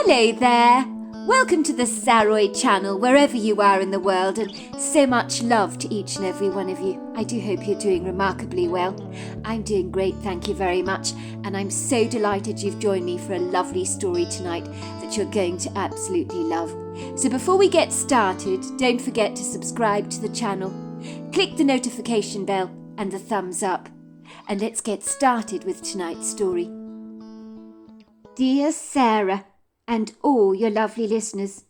Hello there! Welcome to the Saroy channel, wherever you are in the world, and so much love to each and every one of you. I do hope you're doing remarkably well. I'm doing great, thank you very much, and I'm so delighted you've joined me for a lovely story tonight that you're going to absolutely love. So before we get started, don't forget to subscribe to the channel, click the notification bell and the thumbs up, and let's get started with tonight's story. Dear Sarah, and all your lovely listeners.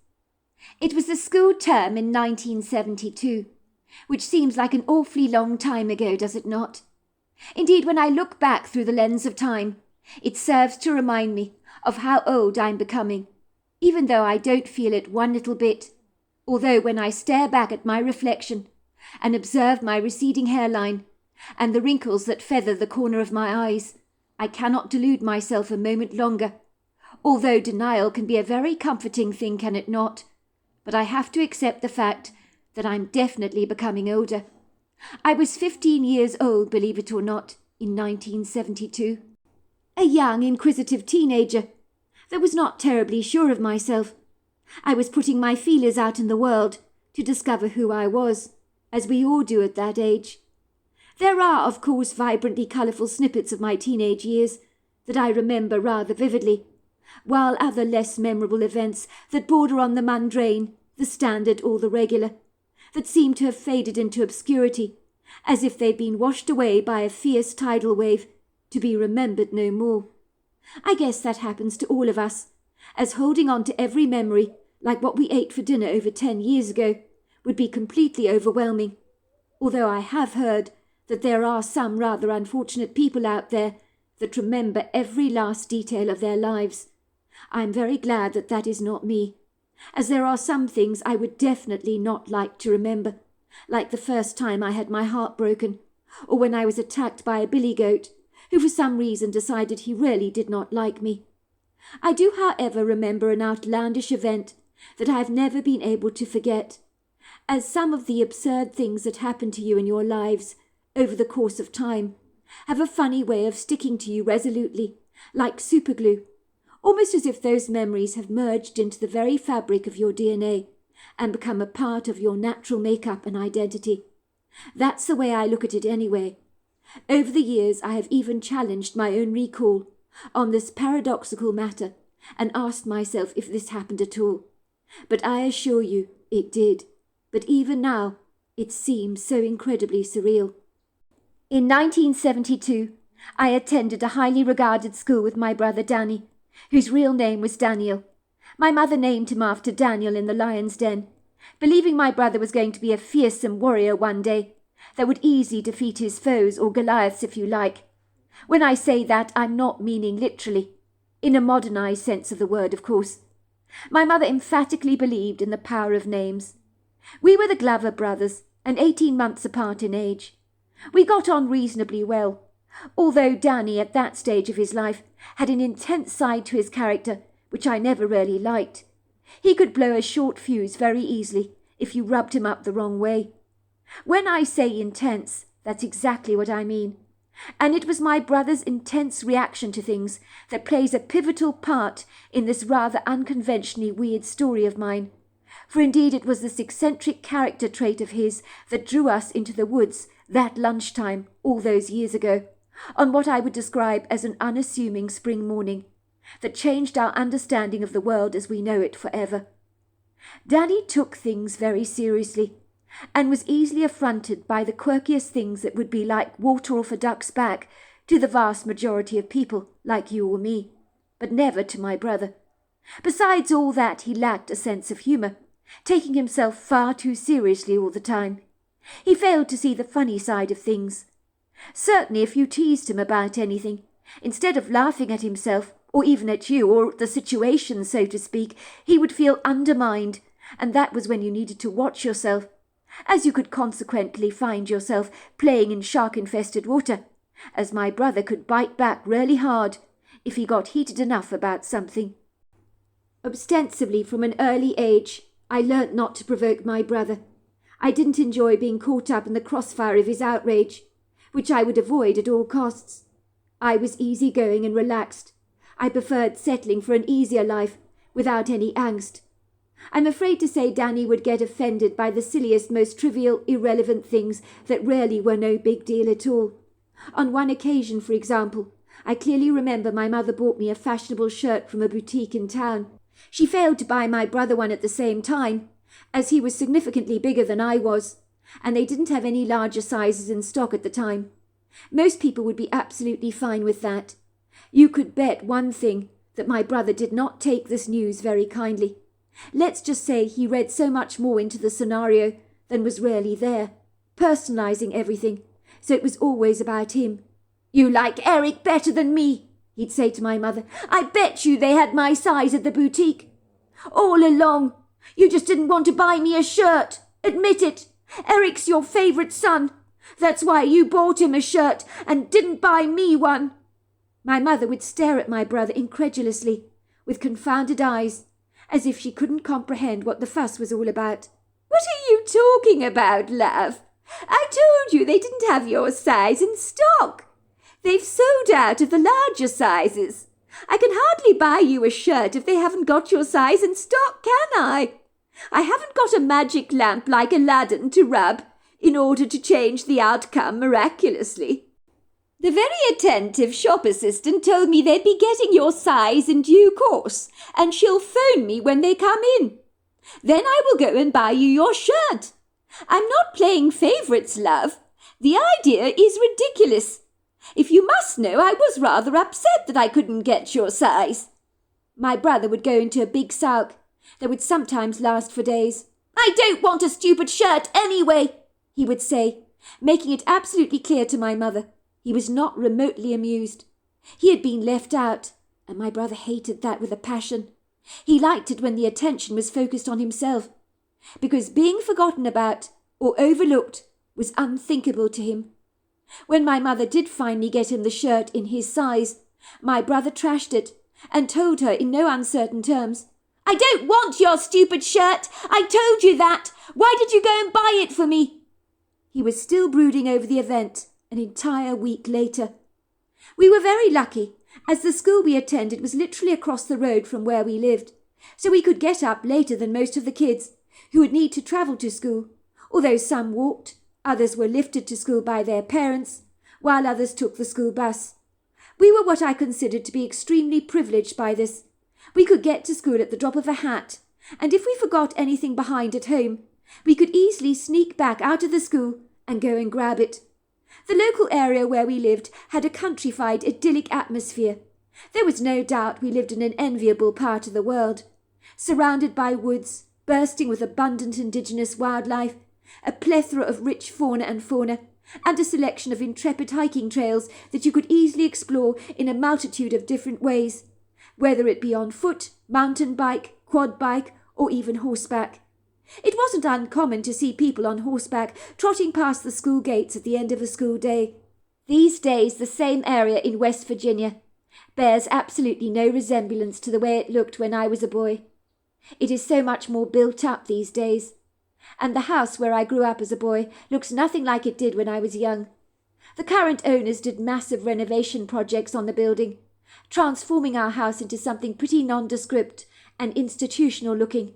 It was the school term in 1972, which seems like an awfully long time ago, does it not? Indeed, when I look back through the lens of time, it serves to remind me of how old I'm becoming, even though I don't feel it one little bit. Although when I stare back at my reflection and observe my receding hairline and the wrinkles that feather the corner of my eyes, I cannot delude myself a moment longer. Although denial can be a very comforting thing, can it not? But I have to accept the fact that I'm definitely becoming older. I was 15 years old, believe it or not, in 1972. A young, inquisitive teenager that was not terribly sure of myself. I was putting my feelers out in the world to discover who I was, as we all do at that age. There are, of course, vibrantly colourful snippets of my teenage years that I remember rather vividly, while other less memorable events that border on the mundane, the standard or the regular, that seem to have faded into obscurity, as if they'd been washed away by a fierce tidal wave, to be remembered no more. I guess that happens to all of us, as holding on to every memory, like what we ate for dinner over 10 years ago, would be completely overwhelming. Although I have heard that there are some rather unfortunate people out there that remember every last detail of their lives. I am very glad that that is not me, as there are some things I would definitely not like to remember, like the first time I had my heart broken, or when I was attacked by a billy goat, who for some reason decided he really did not like me. I do, however, remember an outlandish event that I have never been able to forget, as some of the absurd things that happen to you in your lives over the course of time have a funny way of sticking to you resolutely, like superglue, almost as if those memories have merged into the very fabric of your DNA and become a part of your natural makeup and identity. That's the way I look at it anyway. Over the years I have even challenged my own recall on this paradoxical matter and asked myself if this happened at all. But I assure you it did. But even now it seems so incredibly surreal. In 1972, I attended a highly regarded school with my brother Danny, whose real name was Daniel. My mother named him after Daniel in the lion's den, believing my brother was going to be a fearsome warrior one day that would easily defeat his foes, or Goliaths if you like. When I say that, I'm not meaning literally, in a modernized sense of the word, of course. My mother emphatically believed in the power of names. We were the Glover brothers, and 18 months apart in age. We got on reasonably well, although Danny at that stage of his life had an intense side to his character which I never really liked. He could blow a short fuse very easily if you rubbed him up the wrong way. When I say intense, that's exactly what I mean. And it was my brother's intense reaction to things that plays a pivotal part in this rather unconventionally weird story of mine. For indeed it was this eccentric character trait of his that drew us into the woods that lunchtime all those years ago, on what I would describe as an unassuming spring morning, that changed our understanding of the world as we know it forever. Danny took things very seriously, and was easily affronted by the quirkiest things that would be like water off a duck's back to the vast majority of people like you or me, but never to my brother. Besides all that, he lacked a sense of humour, taking himself far too seriously all the time. He failed to see the funny side of things. Certainly if you teased him about anything, instead of laughing at himself, or even at you, or the situation, so to speak, he would feel undermined, and that was when you needed to watch yourself, as you could consequently find yourself playing in shark-infested water, as my brother could bite back really hard if he got heated enough about something. Ostensibly from an early age, I learnt not to provoke my brother. I didn't enjoy being caught up in the crossfire of his outrage, which I would avoid at all costs. I was easygoing and relaxed. I preferred settling for an easier life without any angst. I'm afraid to say Danny would get offended by the silliest, most trivial, irrelevant things that really were no big deal at all. On one occasion, for example, I clearly remember my mother bought me a fashionable shirt from a boutique in town. She failed to buy my brother one at the same time, as he was significantly bigger than I was, and they didn't have any larger sizes in stock at the time. Most people would be absolutely fine with that. You could bet one thing, that my brother did not take this news very kindly. Let's just say he read so much more into the scenario than was really there, personalizing everything, so it was always about him. "You like Eric better than me," he'd say to my mother. "I bet you they had my size at the boutique. All along, you just didn't want to buy me a shirt. Admit it. Eric's your favourite son. That's why you bought him a shirt and didn't buy me one." My mother would stare at my brother incredulously, with confounded eyes, as if she couldn't comprehend what the fuss was all about. "What are you talking about, love? I told you they didn't have your size in stock. They've sold out of the larger sizes. I can hardly buy you a shirt if they haven't got your size in stock, can I? I haven't got a magic lamp like Aladdin to rub in order to change the outcome miraculously. The very attentive shop assistant told me they'd be getting your size in due course, and she'll phone me when they come in. Then I will go and buy you your shirt. I'm not playing favourites, love. The idea is ridiculous. If you must know, I was rather upset that I couldn't get your size." My brother would go into a big sulk that would sometimes last for days. "I don't want a stupid shirt anyway," he would say, making it absolutely clear to my mother he was not remotely amused. He had been left out, and my brother hated that with a passion. He liked it when the attention was focused on himself, because being forgotten about or overlooked was unthinkable to him. When my mother did finally get him the shirt in his size, my brother trashed it and told her in no uncertain terms, "I don't want your stupid shirt. I told you that. Why did you go and buy it for me?" He was still brooding over the event an entire week later. We were very lucky, as the school we attended was literally across the road from where we lived, so we could get up later than most of the kids who would need to travel to school, although some walked. Others were lifted to school by their parents, while others took the school bus. We were what I considered to be extremely privileged by this. We could get to school at the drop of a hat, and if we forgot anything behind at home, we could easily sneak back out of the school and go and grab it. The local area where we lived had a countrified, idyllic atmosphere. There was no doubt we lived in an enviable part of the world, surrounded by woods, bursting with abundant indigenous wildlife, a plethora of rich fauna and a selection of intrepid hiking trails that you could easily explore in a multitude of different ways, whether it be on foot, mountain bike, quad bike, or even horseback. It wasn't uncommon to see people on horseback trotting past the school gates at the end of a school day. These days, the same area in West Virginia bears absolutely no resemblance to the way it looked when I was a boy. It is so much more built up these days, and the house where I grew up as a boy looks nothing like it did when I was young. The current owners did massive renovation projects on the building, transforming our house into something pretty nondescript and institutional looking.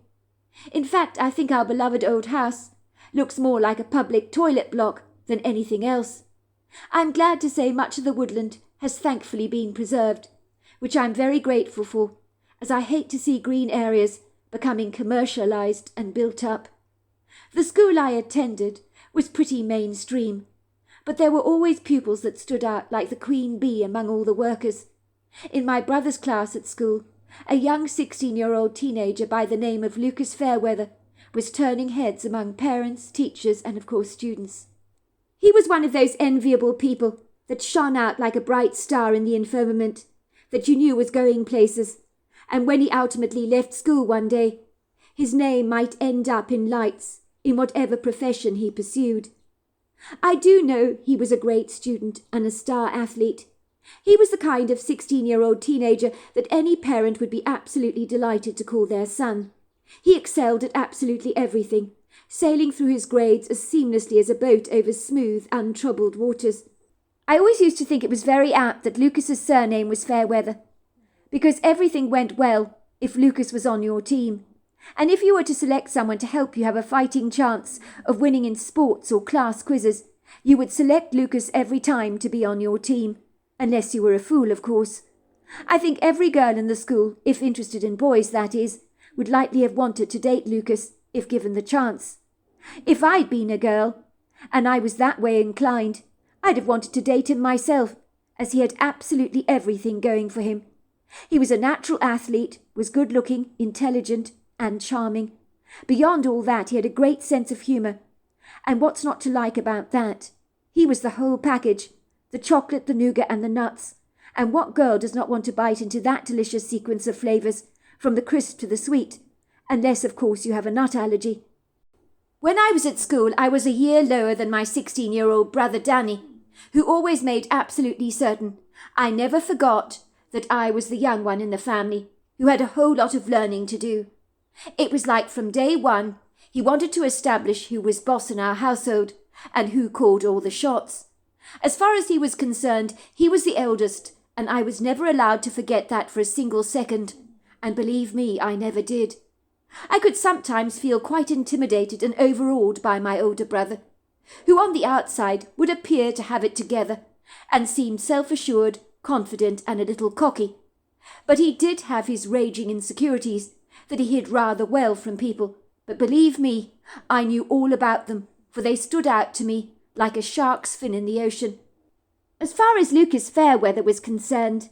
In fact, I think our beloved old house looks more like a public toilet block than anything else. I'm glad to say much of the woodland has thankfully been preserved, which I'm very grateful for, as I hate to see green areas becoming commercialized and built up. The school I attended was pretty mainstream, but there were always pupils that stood out like the queen bee among all the workers. In my brother's class at school, a young 16-year-old teenager by the name of Lucas Fairweather was turning heads among parents, teachers, and of course students. He was one of those enviable people that shone out like a bright star in the firmament, that you knew was going places, and when he ultimately left school one day, his name might end up in lights in whatever profession he pursued. I do know he was a great student and a star athlete. He was the kind of 16-year-old teenager that any parent would be absolutely delighted to call their son. He excelled at absolutely everything, sailing through his grades as seamlessly as a boat over smooth, untroubled waters. I always used to think it was very apt that Lucas's surname was Fairweather, because everything went well if Lucas was on your team. And if you were to select someone to help you have a fighting chance of winning in sports or class quizzes, you would select Lucas every time to be on your team. Unless you were a fool, of course. I think every girl in the school, if interested in boys, that is, would likely have wanted to date Lucas, if given the chance. If I'd been a girl, and I was that way inclined, I'd have wanted to date him myself, as he had absolutely everything going for him. He was a natural athlete, was good-looking, intelligent, and charming. Beyond all that, he had a great sense of humour. And what's not to like about that? He was the whole package, the chocolate, the nougat, and the nuts. And what girl does not want to bite into that delicious sequence of flavours, from the crisp to the sweet, unless, of course, you have a nut allergy. When I was at school, I was a year lower than my 16-year-old brother Danny, who always made absolutely certain I never forgot that I was the young one in the family, who had a whole lot of learning to do. It was like from day one, he wanted to establish who was boss in our household, and who called all the shots. As far as he was concerned, he was the eldest, and I was never allowed to forget that for a single second. And believe me, I never did. I could sometimes feel quite intimidated and overawed by my older brother, who on the outside would appear to have it together, and seemed self-assured, confident, and a little cocky. But he did have his raging insecurities, that he hid rather well from people. But believe me, I knew all about them, for they stood out to me like a shark's fin in the ocean. As far as Lucas Fairweather was concerned,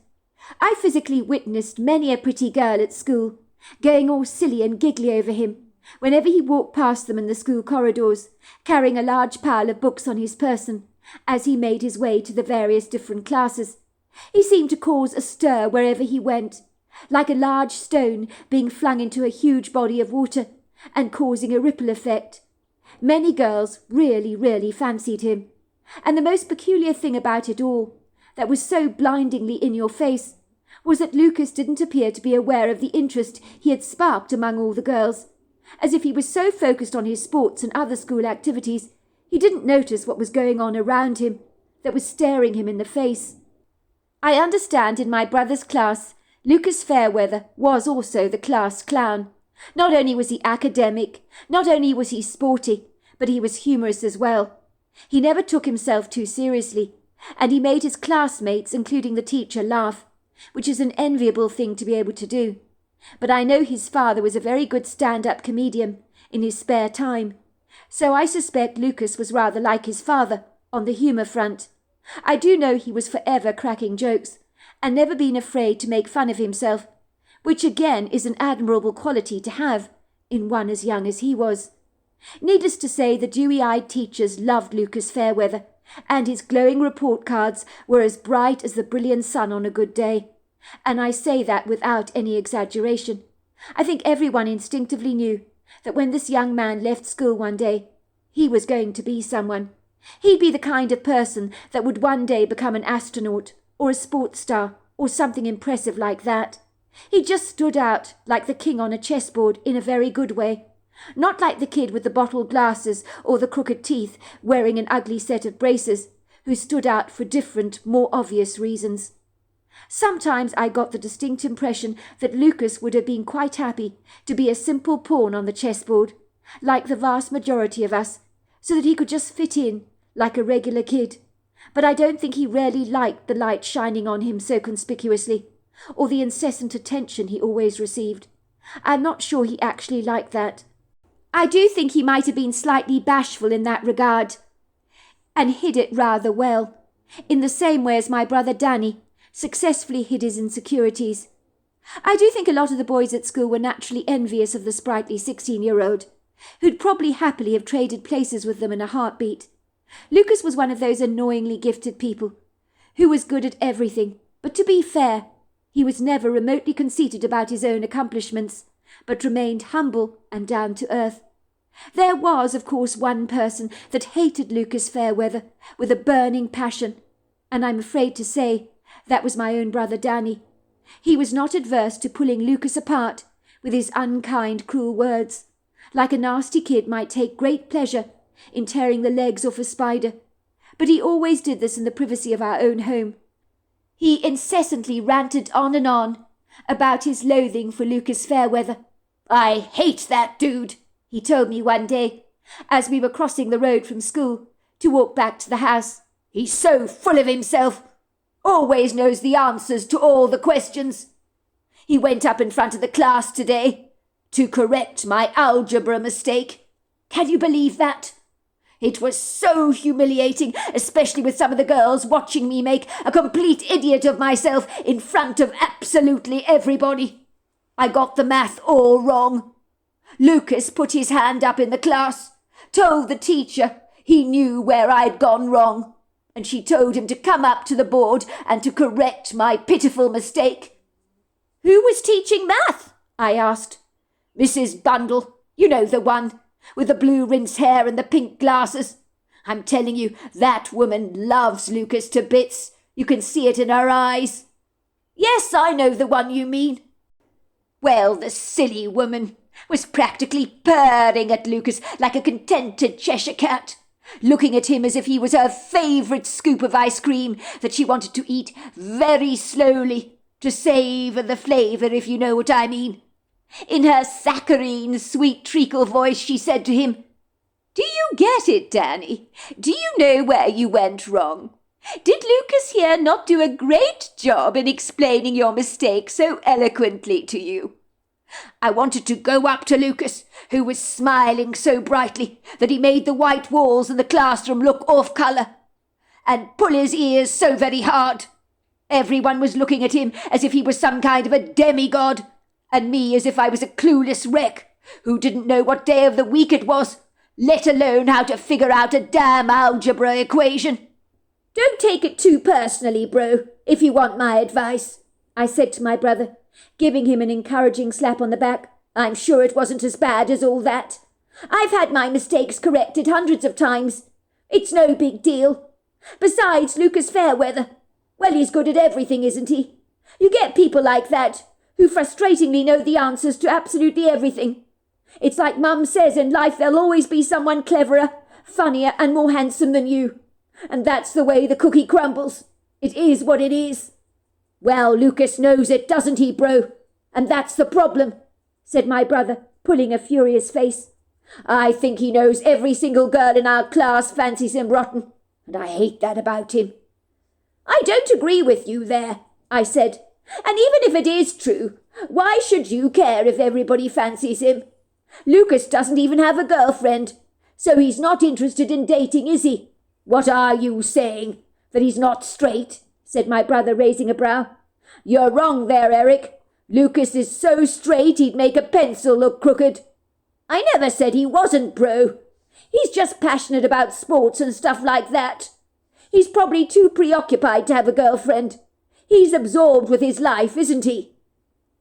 I physically witnessed many a pretty girl at school, going all silly and giggly over him, whenever he walked past them in the school corridors, carrying a large pile of books on his person, as he made his way to the various different classes. He seemed to cause a stir wherever he went, like a large stone being flung into a huge body of water, and causing a ripple effect. Many girls really fancied him. And the most peculiar thing about it all, that was so blindingly in your face, was that Lucas didn't appear to be aware of the interest he had sparked among all the girls, as if he was so focused on his sports and other school activities, he didn't notice what was going on around him, that was staring him in the face. I understand in my brother's class, Lucas Fairweather was also the class clown. Not only was he academic, not only was he sporty, but he was humorous as well. He never took himself too seriously, and he made his classmates, including the teacher, laugh, which is an enviable thing to be able to do. But I know his father was a very good stand-up comedian in his spare time, so I suspect Lucas was rather like his father on the humour front. I do know he was forever cracking jokes, and never been afraid to make fun of himself, which again is an admirable quality to have in one as young as he was. Needless to say, the dewy-eyed teachers loved Lucas Fairweather, and his glowing report cards were as bright as the brilliant sun on a good day. And I say that without any exaggeration. I think everyone instinctively knew that when this young man left school one day, he was going to be someone. He'd be the kind of person that would one day become an astronaut, or a sports star, or something impressive like that. He just stood out like the king on a chessboard in a very good way. Not like the kid with the bottle glasses or the crooked teeth wearing an ugly set of braces, who stood out for different, more obvious reasons. Sometimes I got the distinct impression that Lucas would have been quite happy to be a simple pawn on the chessboard, like the vast majority of us, so that he could just fit in like a regular kid. But I don't think he really liked the light shining on him so conspicuously, or the incessant attention he always received. I'm not sure he actually liked that. I do think he might have been slightly bashful in that regard, and hid it rather well, in the same way as my brother Danny successfully hid his insecurities. I do think a lot of the boys at school were naturally envious of the sprightly 16-year-old, who'd probably happily have traded places with them in a heartbeat. Lucas was one of those annoyingly gifted people, who was good at everything, but to be fair, he was never remotely conceited about his own accomplishments, but remained humble and down to earth. There was, of course, one person that hated Lucas Fairweather with a burning passion, and I'm afraid to say that was my own brother Danny. He was not adverse to pulling Lucas apart with his unkind, cruel words, like a nasty kid might take great pleasure in tearing the legs off a spider, but he always did this in the privacy of our own home. He incessantly ranted on and on, about his loathing for Lucas Fairweather. "I hate that dude," he told me one day, as we were crossing the road from school to walk back to the house. "He's so full of himself. Always knows the answers to all the questions. He went up in front of the class today to correct my algebra mistake. Can you believe that? It was so humiliating, especially with some of the girls watching me make a complete idiot of myself in front of absolutely everybody. I got the math all wrong. Lucas put his hand up in the class, told the teacher he knew where I'd gone wrong, and she told him to come up to the board and to correct my pitiful mistake." "Who was teaching math?" I asked. "Mrs. Bundle, you know, the one with the blue rinse hair and the pink glasses. I'm telling you, that woman loves Lucas to bits. You can see it in her eyes." "Yes, I know the one you mean." Well, the silly woman was practically purring at Lucas like a contented Cheshire cat, looking at him as if he was her favourite scoop of ice cream that she wanted to eat very slowly to savour the flavour, if you know what I mean. In her saccharine, sweet treacle voice, she said to him, "Do you get it, Danny? Do you know where you went wrong? Did Lucas here not do a great job in explaining your mistake so eloquently to you?" I wanted to go up to Lucas, who was smiling so brightly that he made the white walls in the classroom look off colour, and pull his ears so very hard. Everyone was looking at him as if he was some kind of a demigod, and me as if I was a clueless wreck who didn't know what day of the week it was, let alone how to figure out a damn algebra equation. "Don't take it too personally, bro, if you want my advice," I said to my brother, giving him an encouraging slap on the back. "I'm sure it wasn't as bad as all that. I've had my mistakes corrected hundreds of times. It's no big deal. Besides, Lucas Fairweather, well, he's good at everything, isn't he? You get people like that, who frustratingly know the answers to absolutely everything. It's like Mum says, in life there'll always be someone cleverer, funnier and more handsome than you. And that's the way the cookie crumbles. It is what it is." "Well, Lucas knows it, doesn't he, bro? And that's the problem," said my brother, pulling a furious face. "I think he knows every single girl in our class fancies him rotten, and I hate that about him." "I don't agree with you there," I said. "And even if it is true, why should you care if everybody fancies him? Lucas doesn't even have a girlfriend, so he's not interested in dating, is he?" "What are you saying? That he's not straight?" said my brother, raising a brow. "You're wrong there, Eric. Lucas is so straight he'd make a pencil look crooked." "I never said he wasn't, bro. He's just passionate about sports and stuff like that. He's probably too preoccupied to have a girlfriend. He's absorbed with his life, isn't he?"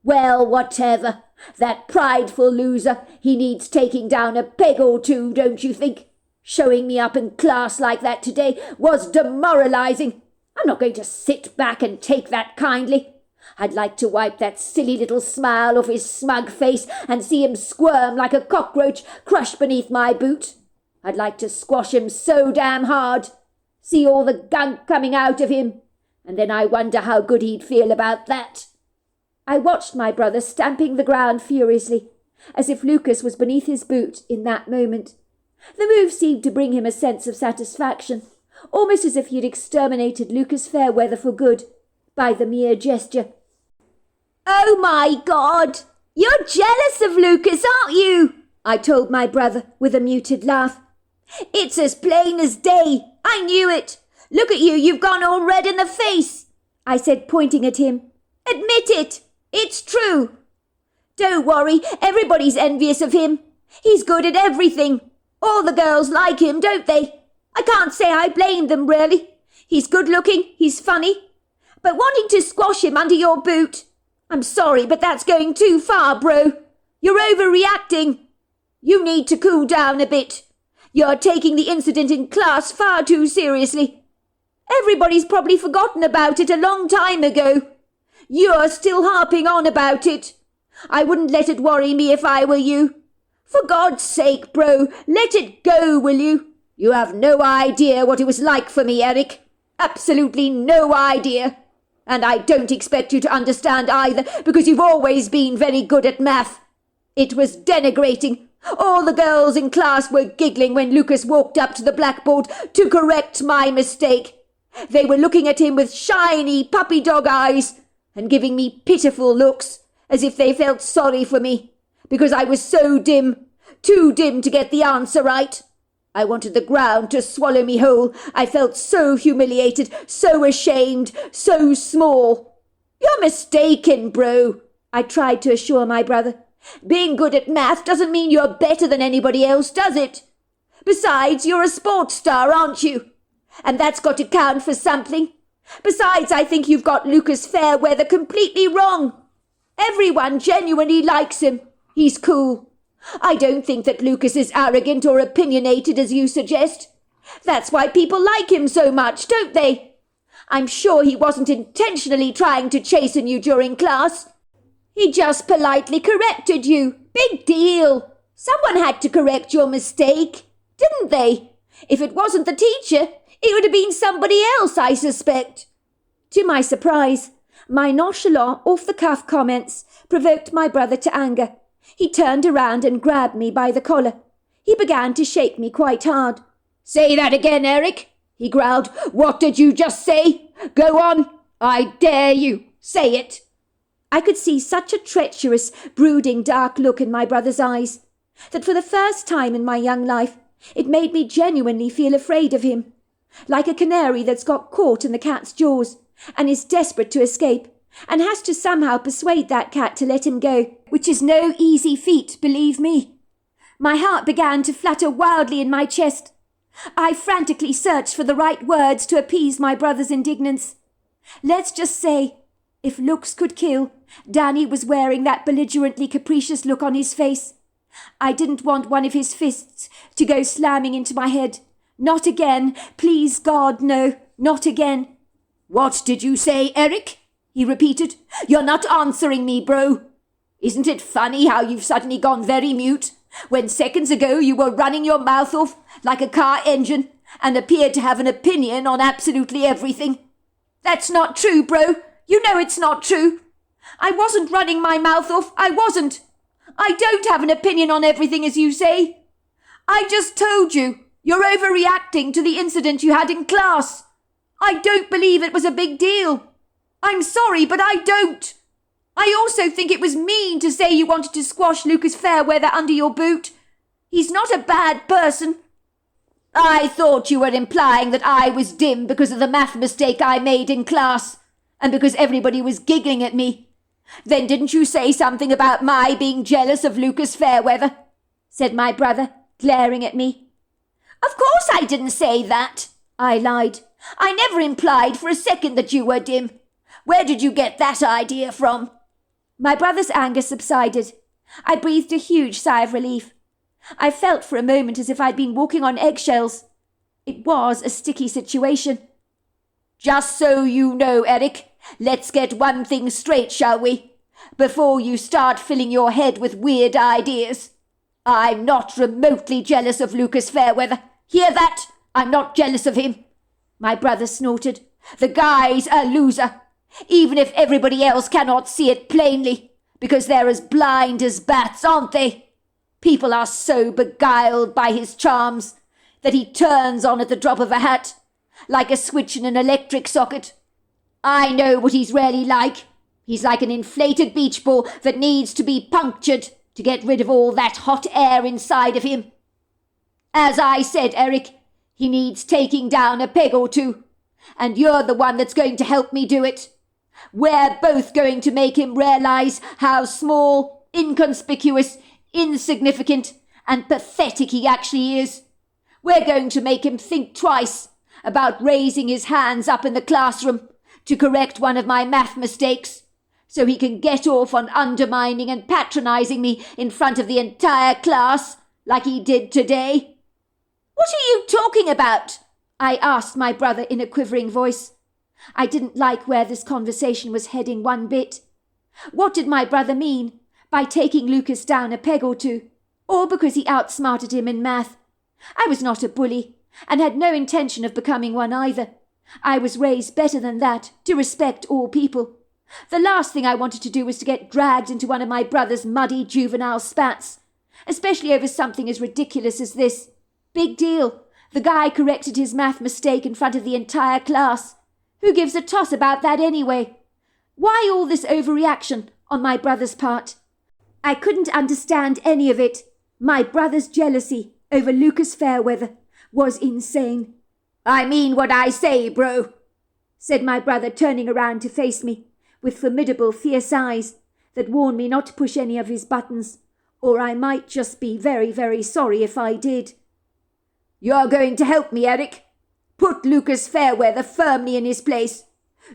"Well, whatever. That prideful loser, he needs taking down a peg or two, don't you think? Showing me up in class like that today was demoralizing. I'm not going to sit back and take that kindly. I'd like to wipe that silly little smile off his smug face and see him squirm like a cockroach crushed beneath my boot. I'd like to squash him so damn hard, see all the gunk coming out of him, and then I wonder how good he'd feel about that." I watched my brother stamping the ground furiously, as if Lucas was beneath his boot in that moment. The move seemed to bring him a sense of satisfaction, almost as if he had exterminated Lucas Fairweather for good, by the mere gesture. "Oh my God! You're jealous of Lucas, aren't you?" I told my brother with a muted laugh. "It's as plain as day. I knew it. Look at you, you've gone all red in the face," I said, pointing at him. "Admit it. It's true." "Don't worry, everybody's envious of him. He's good at everything. All the girls like him, don't they? I can't say I blame them, really. He's good-looking, he's funny. But wanting to squash him under your boot, I'm sorry, but that's going too far, bro. You're overreacting. You need to cool down a bit. You're taking the incident in class far too seriously. Everybody's probably forgotten about it a long time ago. You're still harping on about it. I wouldn't let it worry me if I were you. For God's sake, bro, let it go, will you? You have no idea what it was like for me, Eric. Absolutely no idea." And I don't expect you to understand either, because you've always been very good at math. It was denigrating. All the girls in class were giggling when Lucas walked up to the blackboard to correct my mistake. They were looking at him with shiny puppy dog eyes and giving me pitiful looks, as if they felt sorry for me, because I was so dim, too dim to get the answer right. I wanted the ground to swallow me whole. I felt so humiliated, so ashamed, so small. You're mistaken, bro, I tried to assure my brother. Being good at math doesn't mean you're better than anybody else, does it? Besides, you're a sports star, aren't you? And that's got to count for something. Besides, I think you've got Lucas Fairweather completely wrong. Everyone genuinely likes him. He's cool. I don't think that Lucas is arrogant or opinionated as you suggest. That's why people like him so much, don't they? I'm sure he wasn't intentionally trying to chasten you during class. He just politely corrected you. Big deal. Someone had to correct your mistake, didn't they? If it wasn't the teacher, it would have been somebody else, I suspect. To my surprise, my nonchalant, off-the-cuff comments provoked my brother to anger. He turned around and grabbed me by the collar. He began to shake me quite hard. "Say that again, Eric," he growled. "What did you just say? Go on. I dare you. Say it." I could see such a treacherous, brooding, dark look in my brother's eyes that for the first time in my young life it made me genuinely feel afraid of him, like a canary that's got caught in the cat's jaws and is desperate to escape and has to somehow persuade that cat to let him go, which is no easy feat, believe me. My heart began to flutter wildly in my chest. I frantically searched for the right words to appease my brother's indignance. Let's just say, if looks could kill, Danny was wearing that belligerently capricious look on his face. I didn't want one of his fists to go slamming into my head. Not again. Please, God, no. Not again. "What did you say, Eric?" he repeated. "You're not answering me, bro. Isn't it funny how you've suddenly gone very mute, when seconds ago you were running your mouth off like a car engine and appeared to have an opinion on absolutely everything? That's not true, bro. You know it's not true. I wasn't running my mouth off. I wasn't. I don't have an opinion on everything, as you say. I just told you you're overreacting to the incident you had in class. I don't believe it was a big deal. I'm sorry, but I don't. I also think it was mean to say you wanted to squash Lucas Fairweather under your boot. He's not a bad person. I thought you were implying that I was dim because of the math mistake I made in class, and because everybody was giggling at me. Then didn't you say something about my being jealous of Lucas Fairweather?" said my brother, glaring at me. "Of course I didn't say that," I lied. "I never implied for a second that you were dim. Where did you get that idea from?" My brother's anger subsided. I breathed a huge sigh of relief. I felt for a moment as if I'd been walking on eggshells. It was a sticky situation. "Just so you know, Eric, let's get one thing straight, shall we? Before you start filling your head with weird ideas. I'm not remotely jealous of Lucas Fairweather. Hear that? I'm not jealous of him." My brother snorted. "The guy's a loser, even if everybody else cannot see it plainly, because they're as blind as bats, aren't they? People are so beguiled by his charms that he turns on at the drop of a hat, like a switch in an electric socket. I know what he's really like. He's like an inflated beach ball that needs to be punctured to get rid of all that hot air inside of him. As I said, Eric, he needs taking down a peg or two, and you're the one that's going to help me do it. We're both going to make him realize how small, inconspicuous, insignificant, and pathetic he actually is. We're going to make him think twice about raising his hands up in the classroom to correct one of my math mistakes, so he can get off on undermining and patronizing me in front of the entire class like he did today." "What are you talking about?" I asked my brother in a quivering voice. I didn't like where this conversation was heading one bit. What did my brother mean by taking Lucas down a peg or two, or because he outsmarted him in math? I was not a bully, and had no intention of becoming one either. I was raised better than that, to respect all people. The last thing I wanted to do was to get dragged into one of my brother's muddy juvenile spats, especially over something as ridiculous as this. Big deal. The guy corrected his math mistake in front of the entire class. Who gives a toss about that anyway? Why all this overreaction on my brother's part? I couldn't understand any of it. My brother's jealousy over Lucas Fairweather was insane. "I mean what I say, bro," said my brother, turning around to face me, with formidable, fierce eyes that warned me not to push any of his buttons, or I might just be very, very sorry if I did. "You're going to help me, Eric. Put Lucas Fairweather firmly in his place.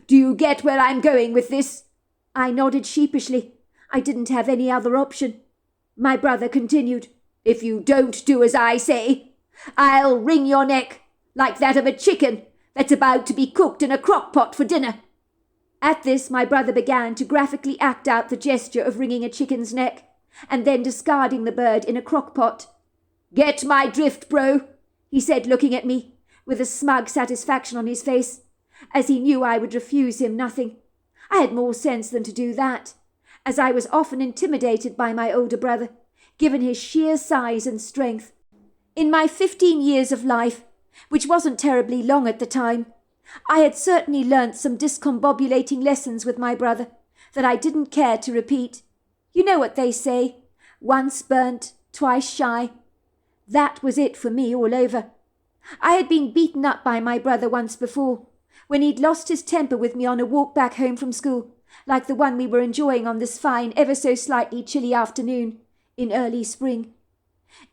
Do you get where I'm going with this?" I nodded sheepishly. I didn't have any other option. My brother continued, "If you don't do as I say, I'll wring your neck like that of a chicken that's about to be cooked in a crock pot for dinner." At this, my brother began to graphically act out the gesture of wringing a chicken's neck, and then discarding the bird in a crock pot. "Get my drift, bro," he said, looking at me with a smug satisfaction on his face, as he knew I would refuse him nothing. I had more sense than to do that, as I was often intimidated by my older brother, given his sheer size and strength. In my 15 years of life, which wasn't terribly long at the time, I had certainly learnt some discombobulating lessons with my brother that I didn't care to repeat. You know what they say, once burnt, twice shy. That was it for me all over. I had been beaten up by my brother once before, when he'd lost his temper with me on a walk back home from school, like the one we were enjoying on this fine, ever so slightly chilly afternoon in early spring.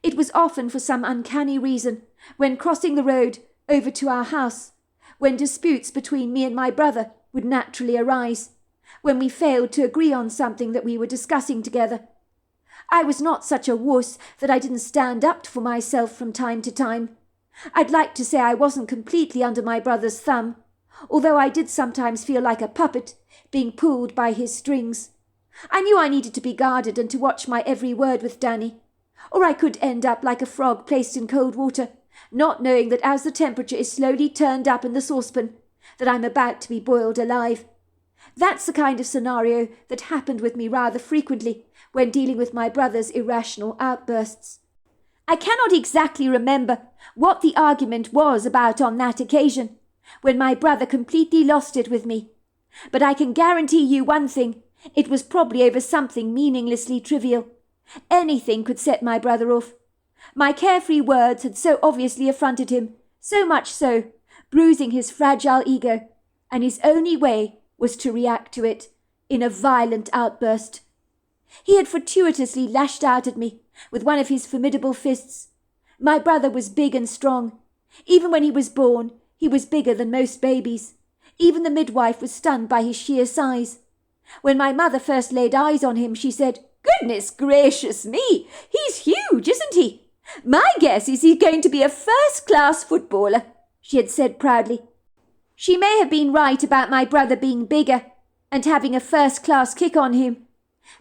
It was often for some uncanny reason, when crossing the road over to our house, when disputes between me and my brother would naturally arise, when we failed to agree on something that we were discussing together. I was not such a wuss that I didn't stand up for myself from time to time. I'd like to say I wasn't completely under my brother's thumb, although I did sometimes feel like a puppet being pulled by his strings. I knew I needed to be guarded and to watch my every word with Danny, or I could end up like a frog placed in cold water, not knowing that as the temperature is slowly turned up in the saucepan, that I'm about to be boiled alive. That's the kind of scenario that happened with me rather frequently when dealing with my brother's irrational outbursts. I cannot exactly remember what the argument was about on that occasion, when my brother completely lost it with me, but I can guarantee you one thing, it was probably over something meaninglessly trivial. Anything could set my brother off. My carefree words had so obviously affronted him, so much so, bruising his fragile ego, and his only way was to react to it in a violent outburst. He had fortuitously lashed out at me with one of his formidable fists. My brother was big and strong. Even when he was born, he was bigger than most babies. Even the midwife was stunned by his sheer size. When my mother first laid eyes on him, she said, "Goodness gracious me, he's huge, isn't he? My guess is he's going to be a first-class footballer," she had said proudly. She may have been right about my brother being bigger and having a first-class kick on him,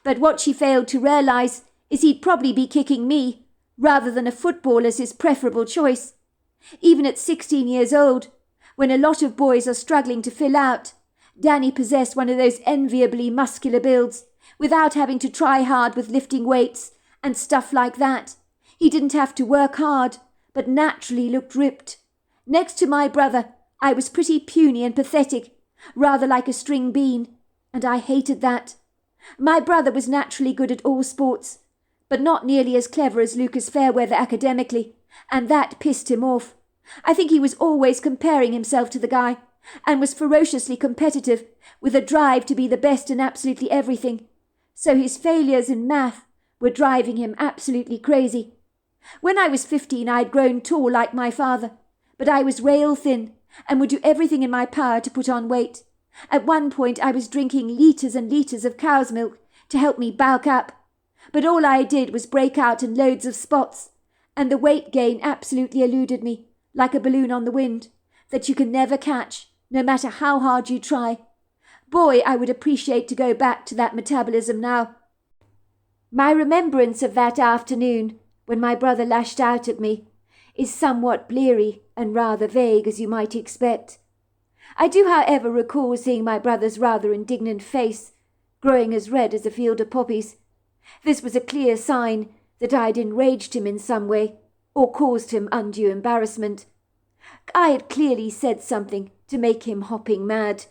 but what she failed to realise is he'd probably be kicking me, rather than a football as his preferable choice. Even at 16 years old, when a lot of boys are struggling to fill out, Danny possessed one of those enviably muscular builds, without having to try hard with lifting weights and stuff like that. He didn't have to work hard, but naturally looked ripped. Next to my brother, I was pretty puny and pathetic, rather like a string bean, and I hated that. My brother was naturally good at all sports, but not nearly as clever as Lucas Fairweather academically, and that pissed him off. I think he was always comparing himself to the guy, and was ferociously competitive, with a drive to be the best in absolutely everything. So his failures in math were driving him absolutely crazy. When I was 15, I had grown tall like my father, but I was rail thin, and would do everything in my power to put on weight. At one point I was drinking litres and litres of cow's milk to help me bulk up, but all I did was break out in loads of spots, and the weight gain absolutely eluded me, like a balloon on the wind, that you can never catch, no matter how hard you try. Boy, I would appreciate to go back to that metabolism now. My remembrance of that afternoon, when my brother lashed out at me, is somewhat bleary and rather vague, as you might expect. I do, however, recall seeing my brother's rather indignant face, growing as red as a field of poppies. This was a clear sign that I had enraged him in some way, or caused him undue embarrassment. I had clearly said something to make him hopping mad.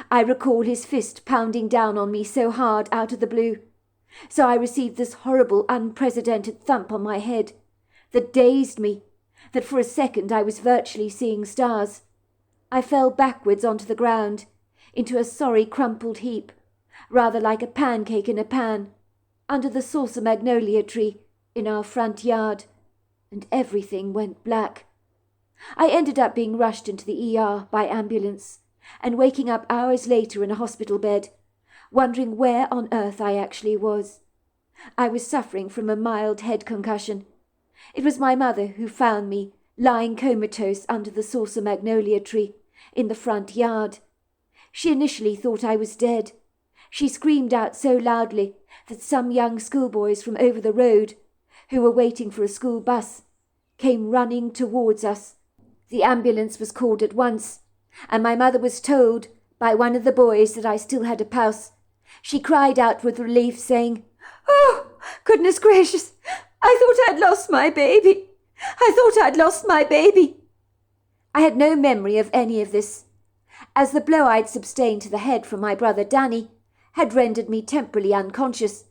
I recall his fist pounding down on me so hard out of the blue. So I received this horrible, unprecedented thump on my head that dazed me, that for a second I was virtually seeing stars. I fell backwards onto the ground, into a sorry crumpled heap, rather like a pancake in a pan, under the saucer magnolia tree in our front yard, and everything went black. I ended up being rushed into the ER by ambulance, and waking up hours later in a hospital bed, wondering where on earth I actually was. I was suffering from a mild head concussion. It was my mother who found me lying comatose under the saucer magnolia tree in the front yard. She initially thought I was dead. She screamed out so loudly that some young schoolboys from over the road, who were waiting for a school bus, came running towards us. The ambulance was called at once, and my mother was told by one of the boys that I still had a pulse. She cried out with relief, saying, "Oh, goodness gracious, I thought I'd lost my baby. I thought I'd lost my baby." I had no memory of any of this, as the blow I'd sustained to the head from my brother Danny had rendered me temporarily unconscious.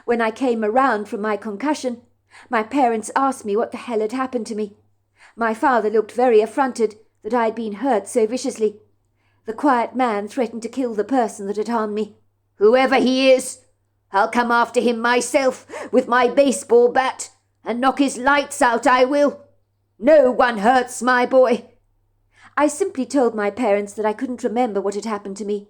When I came around from my concussion, my parents asked me what the hell had happened to me. My father looked very affronted that I had been hurt so viciously. The quiet man threatened to kill the person that had harmed me. "Whoever he is, I'll come after him myself with my baseball bat and knock his lights out, I will. No one hurts my boy." I simply told my parents that I couldn't remember what had happened to me.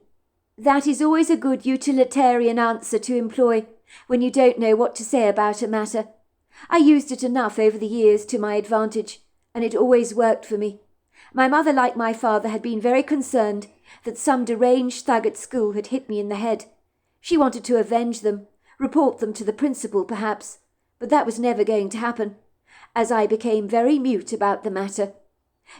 That is always a good utilitarian answer to employ when you don't know what to say about a matter. I used it enough over the years to my advantage, and it always worked for me. My mother, like my father, had been very concerned that some deranged thug at school had hit me in the head. She wanted to avenge them, report them to the principal perhaps, but that was never going to happen, as I became very mute about the matter.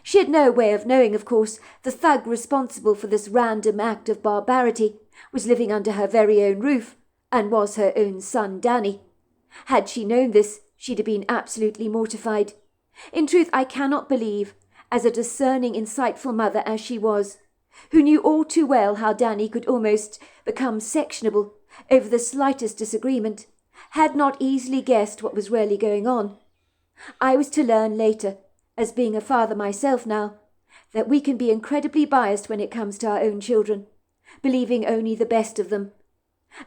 She had no way of knowing, of course, the thug responsible for this random act of barbarity was living under her very own roof, and was her own son Danny. Had she known this, she'd have been absolutely mortified. In truth, I cannot believe, as a discerning, insightful mother as she was, who knew all too well how Danny could almost become sectionable over the slightest disagreement, had not easily guessed what was really going on. I was to learn later, as being a father myself now, that we can be incredibly biased when it comes to our own children, believing only the best of them.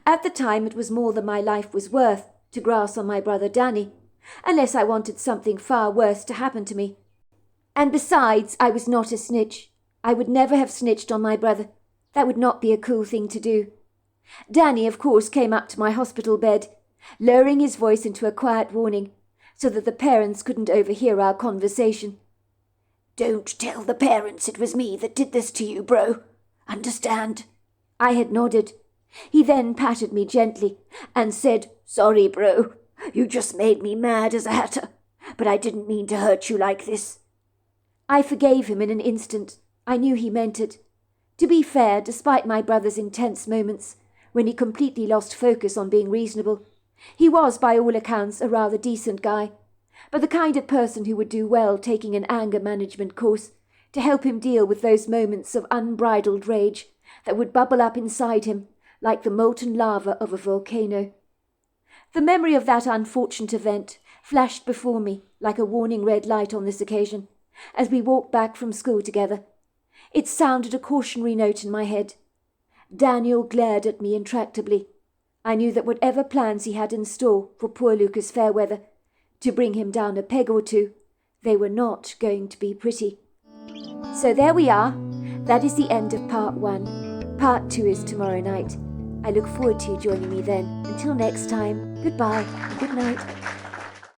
At the time it was more than my life was worth to grass on my brother Danny, unless I wanted something far worse to happen to me. And besides, I was not a snitch. I would never have snitched on my brother. That would not be a cool thing to do. Danny, of course, came up to my hospital bed, lowering his voice into a quiet warning, so that the parents couldn't overhear our conversation. "Don't tell the parents it was me that did this to you, bro. Understand?" I had nodded. He then patted me gently and said, "Sorry, bro. You just made me mad as a hatter, but I didn't mean to hurt you like this." I forgave him in an instant. I knew he meant it. To be fair, despite my brother's intense moments, when he completely lost focus on being reasonable, he was, by all accounts, a rather decent guy, but the kind of person who would do well taking an anger management course to help him deal with those moments of unbridled rage that would bubble up inside him like the molten lava of a volcano. The memory of that unfortunate event flashed before me like a warning red light on this occasion, as we walked back from school together. It sounded a cautionary note in my head. Daniel glared at me intractably. I knew that whatever plans he had in store for poor Lucas Fairweather, to bring him down a peg or two, they were not going to be pretty. So there we are. That is the end of part 1. Part 2 is tomorrow night. I look forward to you joining me then. Until next time, goodbye and good night.